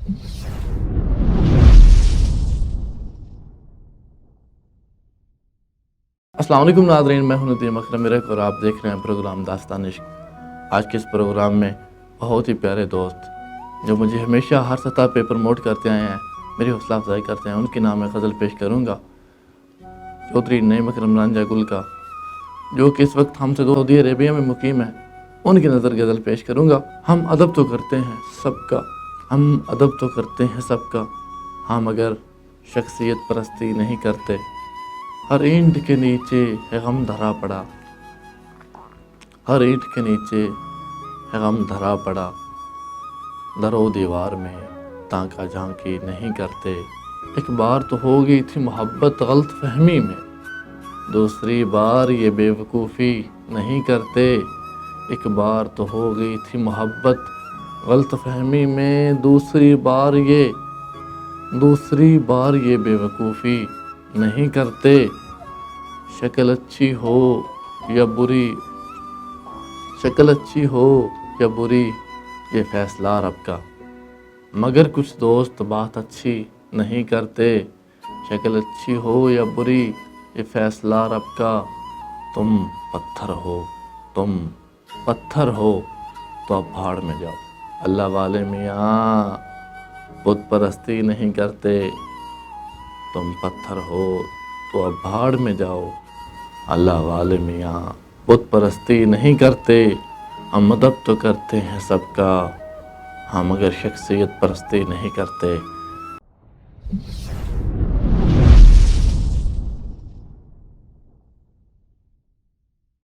अस्सलाम वालेकुम नाज़रीन, मैं हूं नदीम अकरम मिरक और आप देख रहे हैं प्रोग्राम दास्तान इश्क। आज के इस प्रोग्राम में बहुत ही प्यारे दोस्त जो मुझे हमेशा हर सतह पे प्रमोट करते आए हैं, मेरी हौसला अफजाई करते हैं, उनके नाम में गज़ल पेश करूँगा। चौधरी नईम अकरम रांझा गुल का, जो कि इस वक्त हमसे सऊदी अरेबिया में मुकीम है, उनकी नज़र गज़ल पेश करूँगा। हम अदब तो करते हैं सबका, हम अदब तो करते हैं सबका, हम मगर शख्सियत परस्ती नहीं करते। हर ईंट के नीचे है गम धरा पड़ा, हर ईंट के नीचे है गम धरा पड़ा, दरो दीवार में ताका झांकी नहीं करते। एक बार तो हो गई थी मोहब्बत गलत फहमी में, दूसरी बार ये बेवकूफ़ी नहीं करते। एक बार तो हो गई थी मोहब्बत गलत फहमी में, दूसरी बार ये बेवकूफ़ी नहीं करते। शक्ल अच्छी हो या बुरी, शक्ल अच्छी हो या बुरी, ये फैसला रब का, मगर कुछ दोस्त बात अच्छी नहीं करते। शक्ल अच्छी हो या बुरी, ये फैसला रब का, तुम पत्थर हो तो अब भाड़ में जाओ। अल्लाह वाले मियाँ बुत परस्ती नहीं करते, तुम पत्थर हो तो अब भाड़ में जाओ। अल्लाह वाले मियाँ बुत परस्ती नहीं करते, हम अदब तो करते हैं सबका, हम मगर शख्सियत परस्ती नहीं करते।